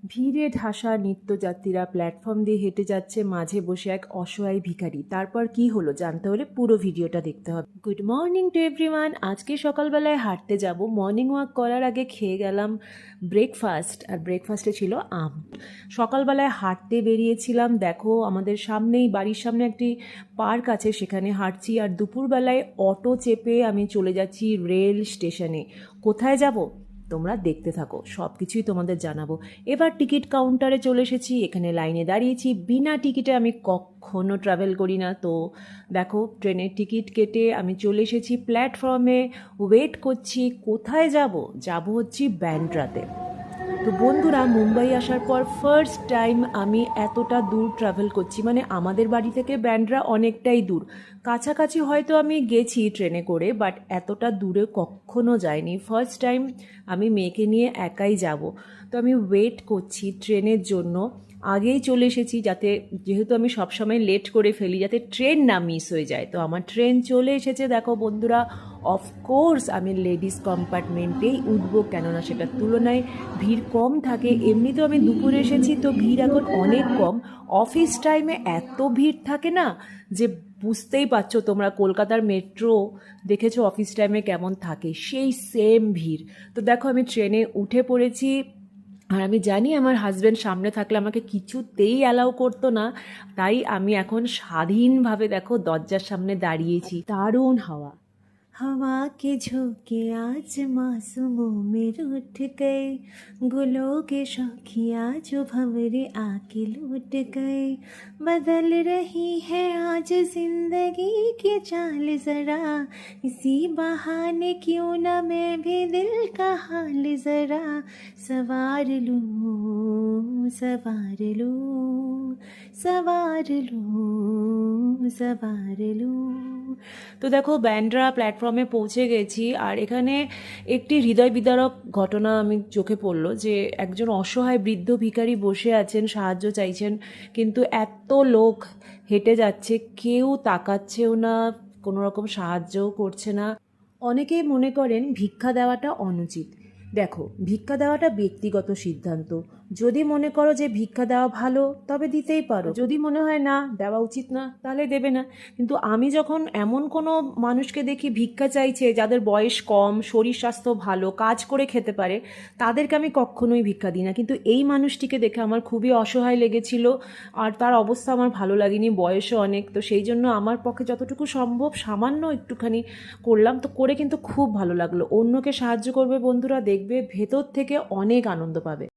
ভিড়ে ঠাসা নিত্যযাত্রীরা প্ল্যাটফর্ম দিয়ে হেঁটে যাচ্ছে, মাঝে বসে এক অসহায় ভিখারি। তারপর কি হলো জানতে হলে পুরো ভিডিওটা দেখতে হবে। Good morning to everyone. আজকে সকালবেলায় হাঁটতে যাব। মর্নিং ওয়াক করার আগে খেয়ে গেলাম ব্রেকফাস্ট, আর ব্রেকফাস্টে ছিল আম। সকালবেলায় হাঁটতে বেরিয়েছিলাম, দেখো আমাদের সামনেই, বাড়ির সামনে একটি পার্ক আছে, সেখানে হাঁটছি। আর দুপুরবেলায় অটো চেপে আমি চলে যাচ্ছি রেল স্টেশনে। কোথায় যাব তোমরা দেখতে থাকো, সব কিছুই তোমাদের জানাবো। এবার টিকিট কাউন্টারে চলে এসেছি, এখানে লাইনে দাঁড়িয়েছি। বিনা টিকিটে আমি কখনো ট্রাভেল করি না, তো দেখো ট্রেনের টিকিট কেটে আমি চলে এসেছি প্ল্যাটফর্মে, ওয়েট করছি। কোথায় যাব? যাব হচ্ছে ব্যান্ড্রাতে। তো বন্ধুরা, মুম্বাই আসার পর ফার্স্ট টাইম আমি এতটা দূর ট্রাভেল করছি। মানে আমাদের বাড়ি থেকে ব্যান্ড্রা অনেকটাই দূর, কাছাকাছি হয়তো আমি গেছি ট্রেনে করে, বাট এতটা দূরে কখনো যাইনি। ফার্স্ট টাইম আমি মেয়েকে নিয়ে একাই যাব। তো আমি ওয়েট করছি ট্রেনের জন্য। আগেই চলে এসেছি, যেহেতু আমি সবসময় লেট করে ফেলি, যাতে ট্রেন না মিস হয়ে যায়। তো আমার ট্রেন চলে এসেছে দেখো বন্ধুরা। অফকোর্স আমি লেডিস কম্পার্টমেন্টেই উঠবো, কেননা সেটার তুলনায় ভিড় কম থাকে। এমনিতেও আমি দুপুরে এসেছি, তো ভিড় এখন অনেক কম। অফিস টাইমে এত ভিড় থাকে না যে বুঝতেই পারছো তোমরা, কলকাতার মেট্রো দেখেছো অফিস টাইমে কেমন থাকে, সেই সেম ভিড়। তো দেখো আমি ট্রেনে উঠে পড়েছি। আর আমি জানি আমার হাজব্যান্ড সামনে থাকলে আমাকে কিছুতেই অ্যালাউ করতো না, তাই আমি এখন স্বাধীনভাবে দেখো দরজার সামনে দাঁড়িয়েছি। দারুণ হাওয়া। हवा के झोंके आज मासूमों में रूठ गए, गुलों के शौकिया जो भंवरे आके लूट गए। बदल रही है आज जिंदगी की चाल जरा, इसी बहाने क्यों न मैं भी दिल का हाल जरा सवार लूं, सवार लूं, सवार लूं, सवार लूं। তো দেখো ব্যান্ড্রা প্ল্যাটফর্মে পৌঁছে গেছি। আর এখানে একটি হৃদয় বিদারক ঘটনা আমি চোখে পড়লো, যে একজন অসহায় বৃদ্ধ ভিখারি বসে আছেন, সাহায্য চাইছেন, কিন্তু এত লোক হেঁটে যাচ্ছে, কেউ তাকাচ্ছেও না, কোনো রকম সাহায্যও করছে না। অনেকেই মনে করেন ভিক্ষা দেওয়াটা অনুচিত। দেখো, ভিক্ষা দেওয়াটা ব্যক্তিগত সিদ্ধান্ত। যদি মনে করো যে ভিক্ষা দেওয়া ভালো, তবে দিতেই পারো। যদি মনে হয় না দেওয়া উচিত না, তাহলে দেবে না। কিন্তু আমি যখন এমন কোনো মানুষকে দেখি ভিক্ষা চাইছে, যাদের বয়স কম, শরীর স্বাস্থ্য ভালো, কাজ করে খেতে পারে, তাদেরকে আমি কখনোই ভিক্ষা দিই না। কিন্তু এই মানুষটিকে দেখে আমার খুবই অসহায় লেগেছিল, আর তার অবস্থা আমার ভালো লাগেনি, বয়সও অনেক। তো সেই জন্য আমার পক্ষে যতটুকু সম্ভব সামান্য একটুখানি করলাম। তো করে কিন্তু খুব ভালো লাগলো। অন্যকে সাহায্য করবে বন্ধুরা, দেখবে ভেতর থেকে অনেক আনন্দ পাবে।